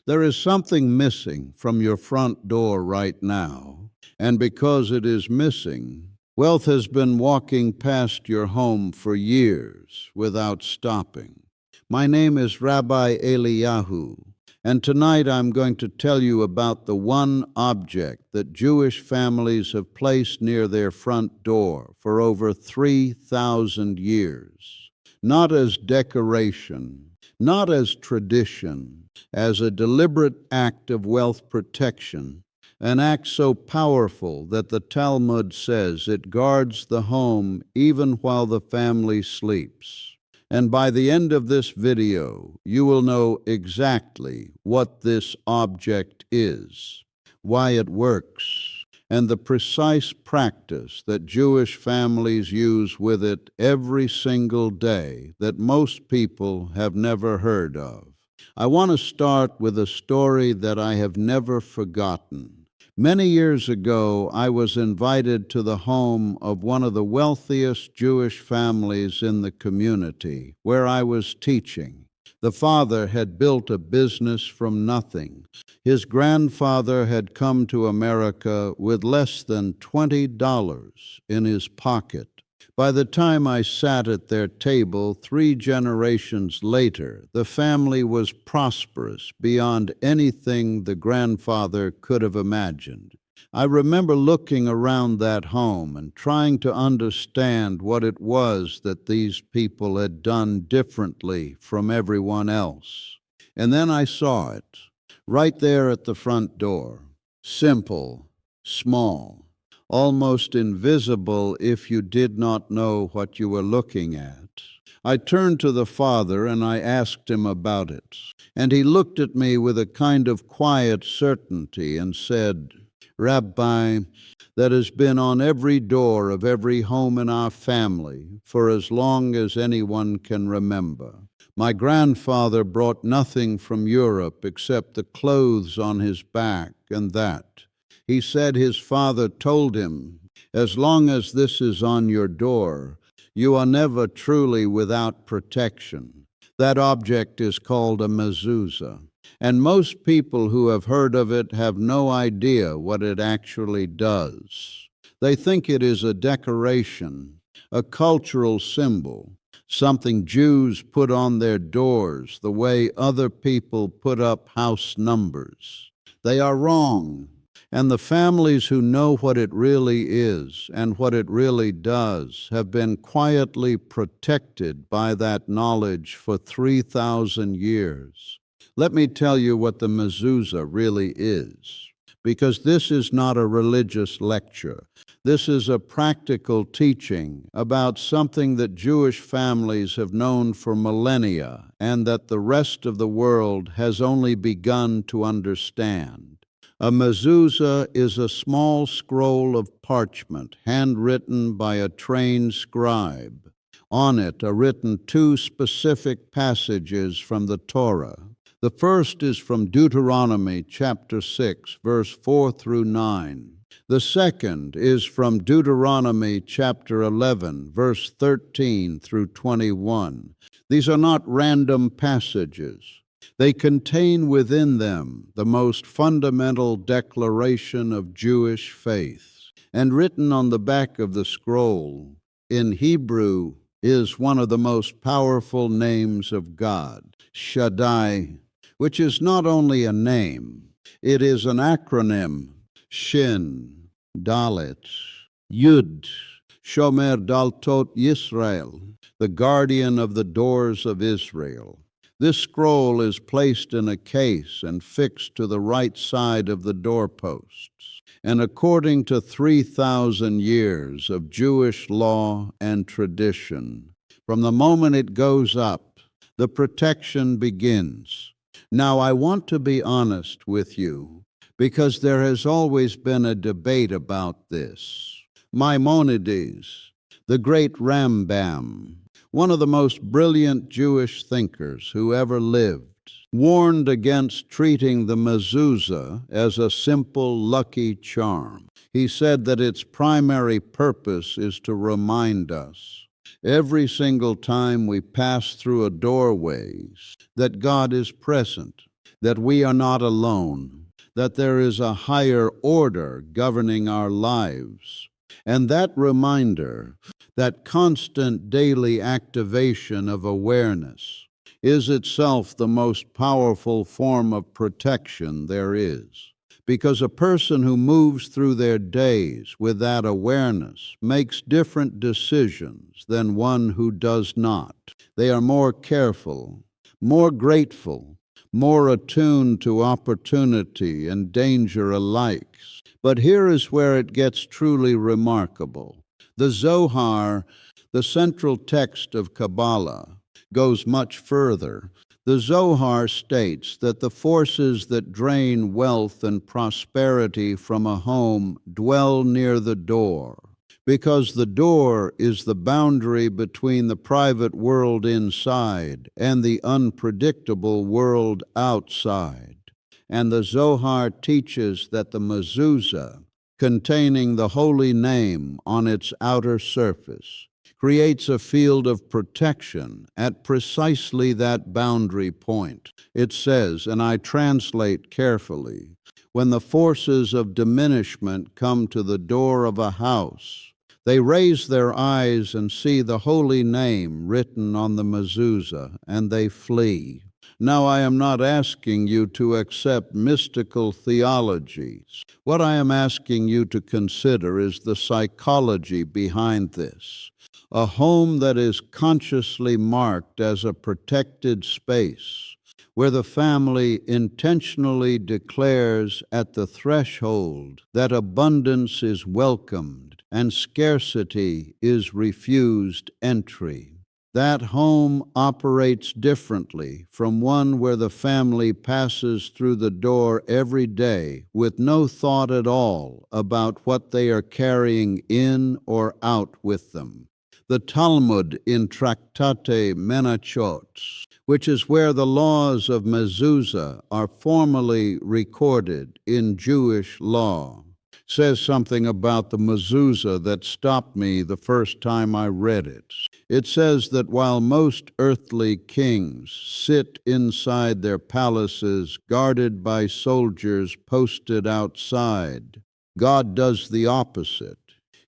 There is something missing from your front door right now, and because it is missing, wealth has been walking past your home for years without stopping. My name is Rabbi Eliyahu, and tonight I'm going to tell you about the one object that Jewish families have placed near their front door for over 3,000 years. Not as decoration, not as tradition, as a deliberate act of wealth protection, an act so powerful that the Talmud says it guards the home even while the family sleeps. And by the end of this video, you will know exactly what this object is, why it works, and the precise practice that Jewish families use with it every single day that most people have never heard of. I want to start with a story that I have never forgotten. Many years ago, I was invited to the home of one of the wealthiest Jewish families in the community where I was teaching. The father had built a business from nothing. His grandfather had come to America with less than $20 in his pocket. By the time I sat at their table 3 generations later, the family was prosperous beyond anything the grandfather could have imagined. I remember looking around that home and trying to understand what it was that these people had done differently from everyone else. And then I saw it, right there at the front door. Simple, small, almost invisible if you did not know what you were looking at. I turned to the father and I asked him about it. And he looked at me with a kind of quiet certainty and said, "Rabbi, that has been on every door of every home in our family for as long as anyone can remember. My grandfather brought nothing from Europe except the clothes on his back and that. He said his father told him, as long as this is on your door, you are never truly without protection. That object is called a mezuzah. And most people who have heard of it have no idea what it actually does. They think it is a decoration, a cultural symbol, something Jews put on their doors the way other people put up house numbers. They are wrong. And the families who know what it really is and what it really does have been quietly protected by that knowledge for 3,000 years. Let me tell you what the mezuzah really is, because this is not a religious lecture. This is a practical teaching about something that Jewish families have known for millennia and that the rest of the world has only begun to understand. A mezuzah is a small scroll of parchment handwritten by a trained scribe. On it are written 2 specific passages from the Torah. The first is from Deuteronomy chapter 6, verse 4 through 9. The second is from Deuteronomy chapter 11, verse 13 through 21. These are not random passages. They contain within them the most fundamental declaration of Jewish faith. And written on the back of the scroll, in Hebrew, is one of the most powerful names of God, Shaddai, which is not only a name, it is an acronym, Shin, Dalet, Yud, Shomer Daltot Yisrael, the guardian of the doors of Israel. This scroll is placed in a case and fixed to the right side of the doorposts. And according to 3,000 years of Jewish law and tradition, from the moment it goes up, the protection begins. Now, I want to be honest with you, because there has always been a debate about this. Maimonides, the great Rambam, one of the most brilliant Jewish thinkers who ever lived, warned against treating the mezuzah as a simple lucky charm. He said that its primary purpose is to remind us, every single time we pass through a doorway, that God is present, that we are not alone, that there is a higher order governing our lives. And that reminder, that constant daily activation of awareness, is itself the most powerful form of protection there is. Because a person who moves through their days with that awareness makes different decisions than one who does not. They are more careful, more grateful, more attuned to opportunity and danger alike. But here is where it gets truly remarkable. The Zohar, the central text of Kabbalah, goes much further. The Zohar states that the forces that drain wealth and prosperity from a home dwell near the door, because the door is the boundary between the private world inside and the unpredictable world outside. And the Zohar teaches that the mezuzah, containing the holy name on its outer surface, creates a field of protection at precisely that boundary point. It says, and I translate carefully, when the forces of diminishment come to the door of a house, they raise their eyes and see the holy name written on the mezuzah, and they flee. Now, I am not asking you to accept mystical theologies. What I am asking you to consider is the psychology behind this. A home that is consciously marked as a protected space, where the family intentionally declares at the threshold that abundance is welcomed and scarcity is refused entry. That home operates differently from one where the family passes through the door every day with no thought at all about what they are carrying in or out with them. The Talmud in Tractate Menachot, which is where the laws of mezuzah are formally recorded in Jewish law, says something about the mezuzah that stopped me the first time I read it. It says that while most earthly kings sit inside their palaces guarded by soldiers posted outside, God does the opposite.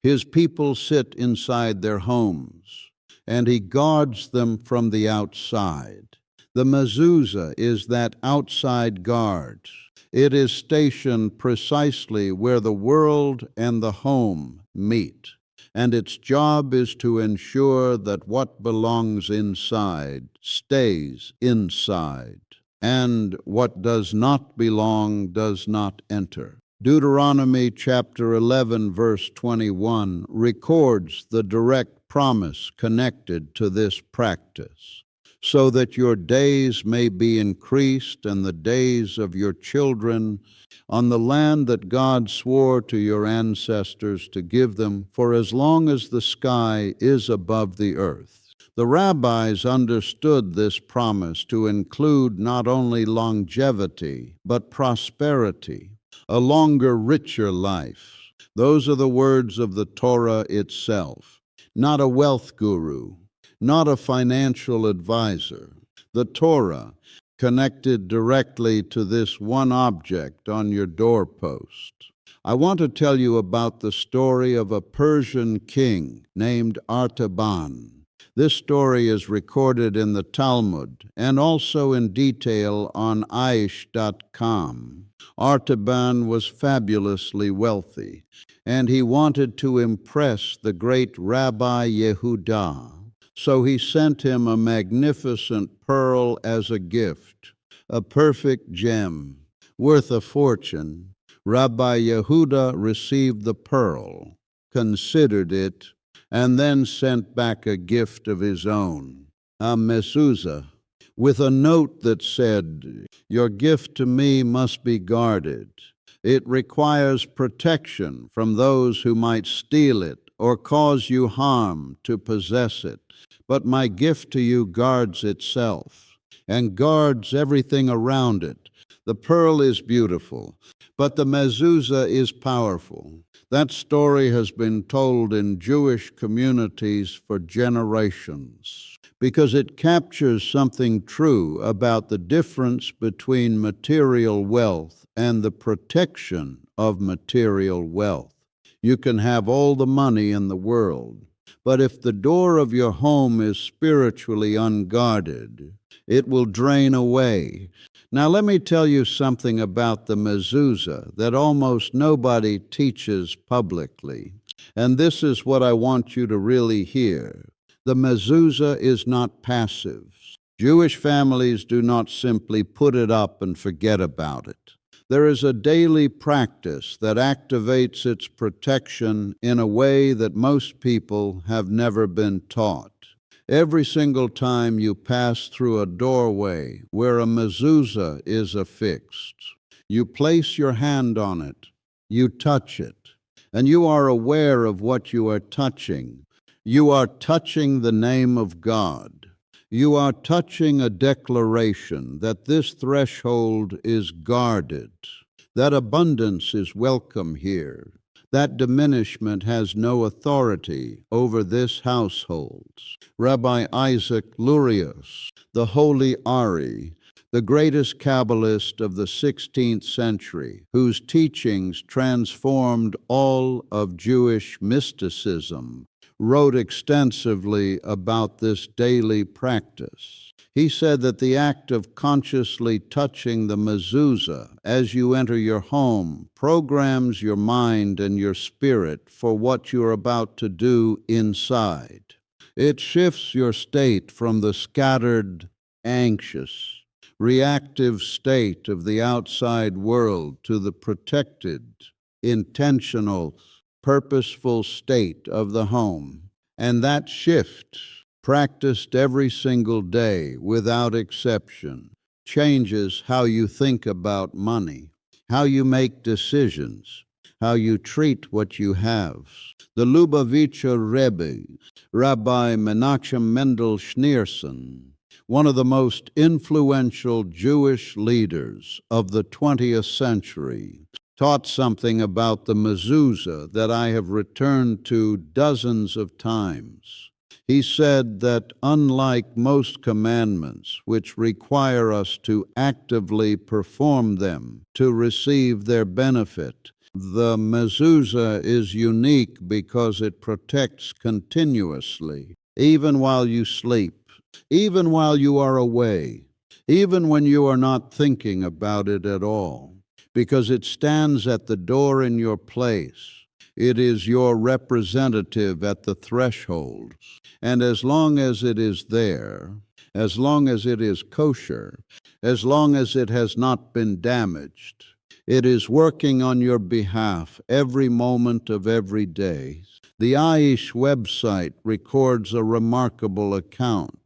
His people sit inside their homes, and He guards them from the outside. The mezuzah is that outside guard. It is stationed precisely where the world and the home meet, and its job is to ensure that what belongs inside stays inside, and what does not belong does not enter. Deuteronomy chapter 11, verse 21 records the direct promise connected to this practice. So that your days may be increased and the days of your children on the land that God swore to your ancestors to give them for as long as the sky is above the earth. The rabbis understood this promise to include not only longevity, but prosperity, a longer, richer life. Those are the words of the Torah itself, not a wealth guru, not a financial advisor. The Torah, connected directly to this one object on your doorpost. I want to tell you about the story of a Persian king named Arteban. This story is recorded in the Talmud and also in detail on Aish.com. Arteban was fabulously wealthy, and he wanted to impress the great Rabbi Yehuda. So he sent him a magnificent pearl as a gift, a perfect gem, worth a fortune. Rabbi Yehuda received the pearl, considered it, and then sent back a gift of his own, a mezuzah, with a note that said, "Your gift to me must be guarded. It requires protection from those who might steal it or cause you harm to possess it. But my gift to you guards itself and guards everything around it, The pearl is beautiful, but the mezuzah is powerful. That story has been told in Jewish communities for generations because it captures something true about the difference between material wealth and the protection of material wealth. You can have all the money in the world, but if the door of your home is spiritually unguarded, it will drain away. Now let me tell you something about the mezuzah that almost nobody teaches publicly. And this is what I want you to really hear. The mezuzah is not passive. Jewish families do not simply put it up and forget about it. There is a daily practice that activates its protection in a way that most people have never been taught. Every single time you pass through a doorway where a mezuzah is affixed, you place your hand on it, you touch it, and you are aware of what you are touching. You are touching the name of God. You are touching a declaration that this threshold is guarded, that abundance is welcome here, that diminishment has no authority over this household. Rabbi Isaac Luria, the Holy Ari, the greatest Kabbalist of the 16th century, whose teachings transformed all of Jewish mysticism, wrote extensively about this daily practice. He said that the act of consciously touching the mezuzah as you enter your home programs your mind and your spirit for what you're about to do inside. It shifts your state from the scattered, anxious, reactive state of the outside world to the protected, intentional, purposeful state of the home. And that shift, practiced every single day without exception, changes how you think about money, how you make decisions, how you treat what you have. The Lubavitcher Rebbe, Rabbi Menachem Mendel Schneerson, one of the most influential Jewish leaders of the 20th century, taught something about the mezuzah that I have returned to dozens of times. He said that unlike most commandments, which require us to actively perform them to receive their benefit, the mezuzah is unique because it protects continuously, even while you sleep, even while you are away, even when you are not thinking about it at all, because it stands at the door in your place. It is your representative at the threshold. And as long as it is there, as long as it is kosher, as long as it has not been damaged, it is working on your behalf every moment of every day. The Aish website records a remarkable account.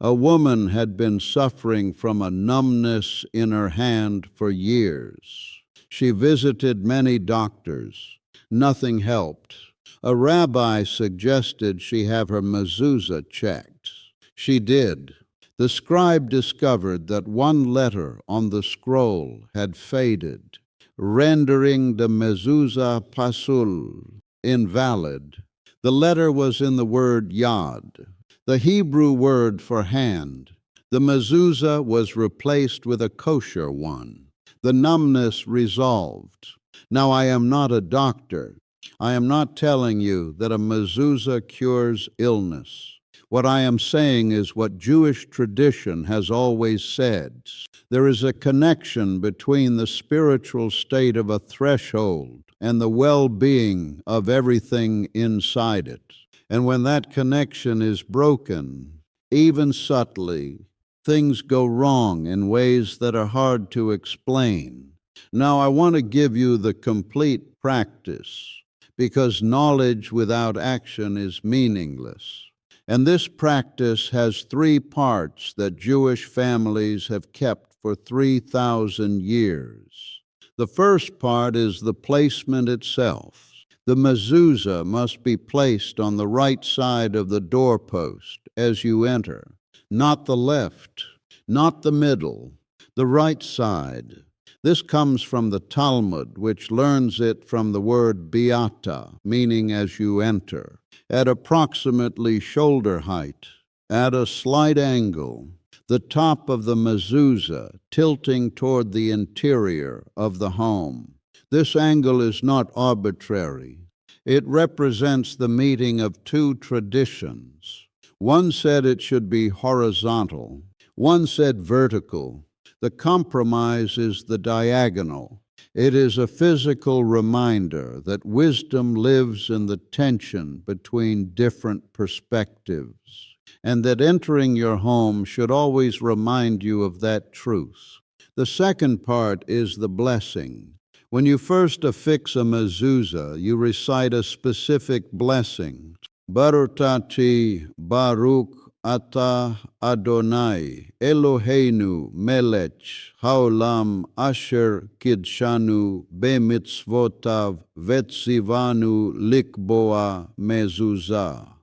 A woman had been suffering from a numbness in her hand for years. She visited many doctors. Nothing helped. A rabbi suggested she have her mezuzah checked. She did. The scribe discovered that one letter on the scroll had faded, rendering the mezuzah pasul, invalid. The letter was in the word yad, the Hebrew word for hand. The mezuzah was replaced with a kosher one. The numbness resolved. Now, I am not a doctor. I am not telling you that a mezuzah cures illness. What I am saying is what Jewish tradition has always said. There is a connection between the spiritual state of a threshold and the well-being of everything inside it. And when that connection is broken, even subtly, things go wrong in ways that are hard to explain. Now, I want to give you the complete practice, because knowledge without action is meaningless. And this practice has three parts that Jewish families have kept for 3,000 years. The first part is the placement itself. The mezuzah must be placed on the right side of the doorpost as you enter, not the left, not the middle, the right side. This comes from the Talmud, which learns it from the word biata, meaning as you enter, at approximately shoulder height, at a slight angle, the top of the mezuzah tilting toward the interior of the home. This angle is not arbitrary. It represents the meeting of two traditions. One said it should be horizontal, one said vertical. The compromise is the diagonal. It is a physical reminder that wisdom lives in the tension between different perspectives, and that entering your home should always remind you of that truth. The second part is the blessing. When you first affix a mezuzah, you recite a specific blessing. Barutati Baruch Ata Adonai Eloheinu Melech Haolam Asher Kidshanu Bemitzvotav Vetzivanu Likboa Mezuzah.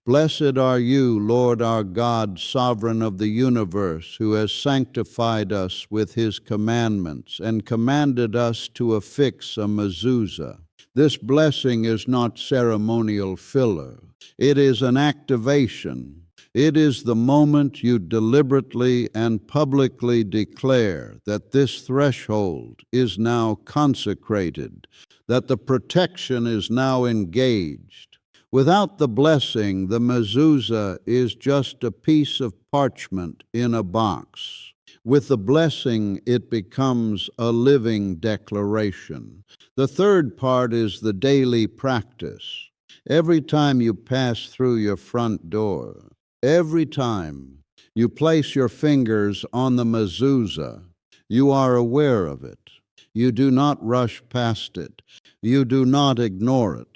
Blessed are you, Lord our God, sovereign of the universe, who has sanctified us with his commandments and commanded us to affix a mezuzah. This blessing is not ceremonial filler. It is an activation. It is the moment you deliberately and publicly declare that this threshold is now consecrated, that the protection is now engaged. Without the blessing, the mezuzah is just a piece of parchment in a box. With the blessing, it becomes a living declaration. The third part is the daily practice. Every time you pass through your front door, every time you place your fingers on the mezuzah, you are aware of it. You do not rush past it. You do not ignore it.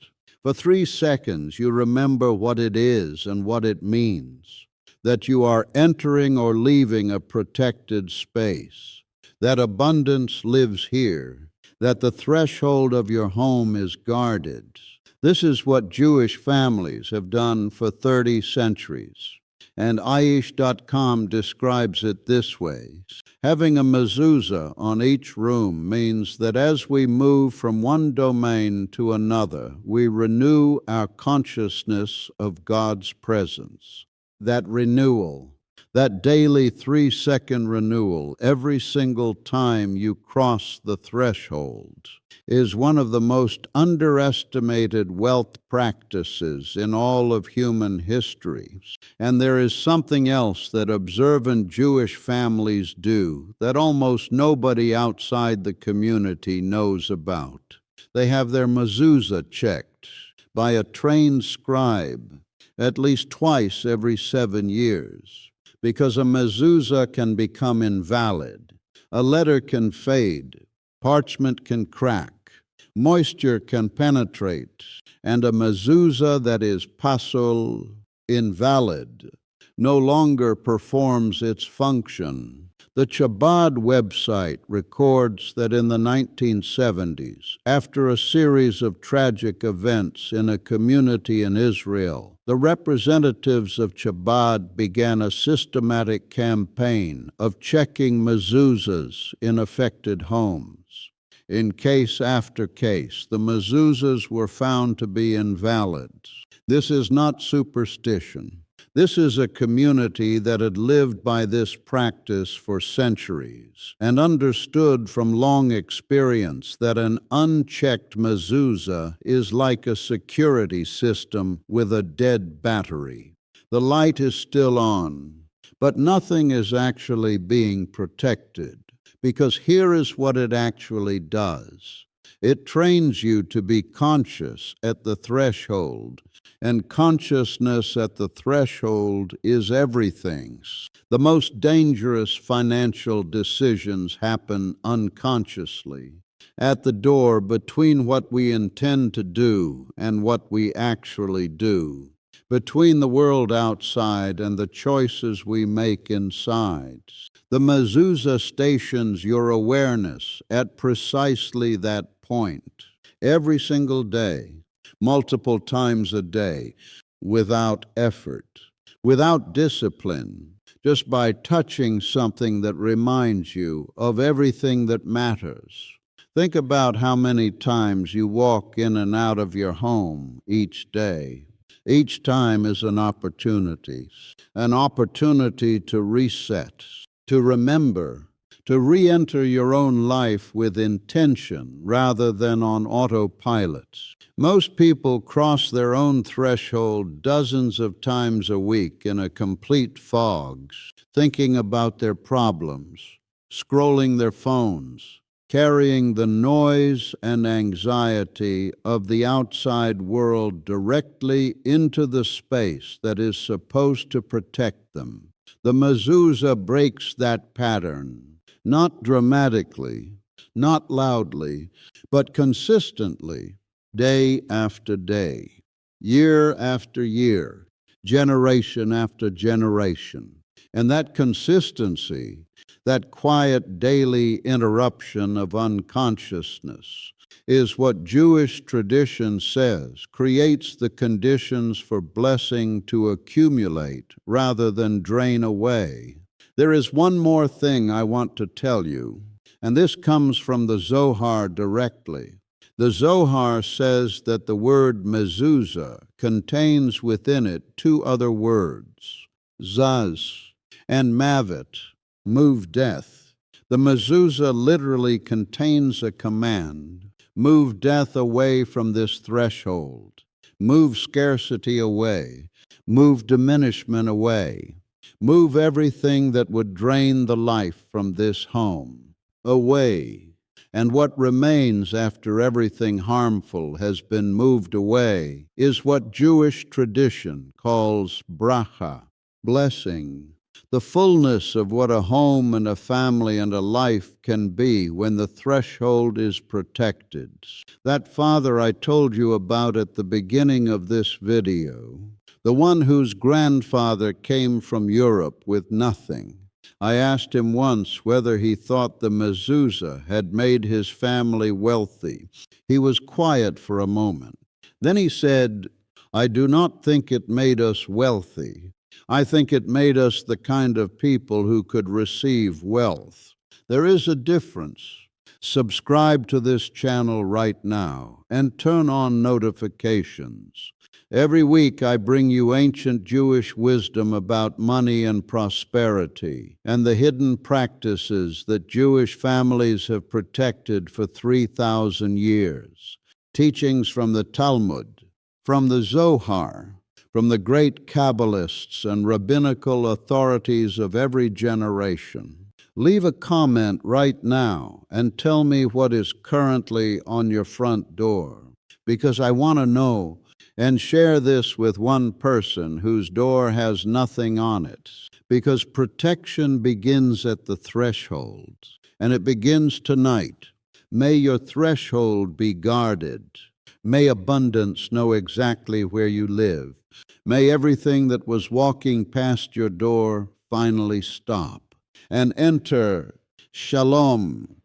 For 3 seconds, you remember what it is and what it means, that you are entering or leaving a protected space, that abundance lives here, that the threshold of your home is guarded. This is what Jewish families have done for 30 centuries. And Aish.com describes it this way. Having a mezuzah on each room means that as we move from one domain to another, we renew our consciousness of God's presence. That renewal, that daily 3-second renewal every single time you cross the threshold, is one of the most underestimated wealth practices in all of human history. And there is something else that observant Jewish families do that almost nobody outside the community knows about. They have their mezuzah checked by a trained scribe at least twice every 7 years, because a mezuzah can become invalid. A letter can fade, parchment can crack, moisture can penetrate, and a mezuzah that is pasul, invalid, no longer performs its function. The Chabad website records that in the 1970s, after a series of tragic events in a community in Israel, the representatives of Chabad began a systematic campaign of checking mezuzahs in affected homes. In case after case, the mezuzahs were found to be invalid. This is not superstition. This is a community that had lived by this practice for centuries and understood from long experience that an unchecked mezuzah is like a security system with a dead battery. The light is still on, but nothing is actually being protected, because here is what it actually does. It trains you to be conscious at the threshold, and consciousness at the threshold is everything. The most dangerous financial decisions happen unconsciously, at the door between what we intend to do and what we actually do, between the world outside and the choices we make inside. The mezuzah stations your awareness at precisely that point, every single day, multiple times a day, without effort, without discipline, just by touching something that reminds you of everything that matters. Think about how many times you walk in and out of your home each day. Each time is an opportunity to reset, to remember, to re-enter your own life with intention rather than on autopilot. Most people cross their own threshold dozens of times a week in a complete fog, thinking about their problems, scrolling their phones, carrying the noise and anxiety of the outside world directly into the space that is supposed to protect them. The mezuzah breaks that pattern, not dramatically, not loudly, but consistently, day after day, year after year, generation after generation. And that consistency, that quiet daily interruption of unconsciousness, is what Jewish tradition says creates the conditions for blessing to accumulate rather than drain away. There is one more thing I want to tell you, and this comes from the Zohar directly. The Zohar says that the word mezuzah contains within it two other words, zaz and mavet, move death. The mezuzah literally contains a command, move death away from this threshold, move scarcity away, move diminishment away, move everything that would drain the life from this home, away. And what remains after everything harmful has been moved away is what Jewish tradition calls bracha, blessing, the fullness of what a home and a family and a life can be when the threshold is protected. That father I told you about at the beginning of this video, the one whose grandfather came from Europe with nothing. I asked him once whether he thought the mezuzah had made his family wealthy. He was quiet for a moment. Then he said, "I do not think it made us wealthy. I think it made us the kind of people who could receive wealth." There is a difference. Subscribe to this channel right now and turn on notifications. Every week I bring you ancient Jewish wisdom about money and prosperity and the hidden practices that Jewish families have protected for 3,000 years. Teachings from the Talmud, from the Zohar, from the great Kabbalists and rabbinical authorities of every generation. Leave a comment right now and tell me what is currently on your front door, because I want to know, and share this with one person whose door has nothing on it, because protection begins at the threshold, and it begins tonight. May your threshold be guarded. May abundance know exactly where you live. May everything that was walking past your door finally stop and enter shalom,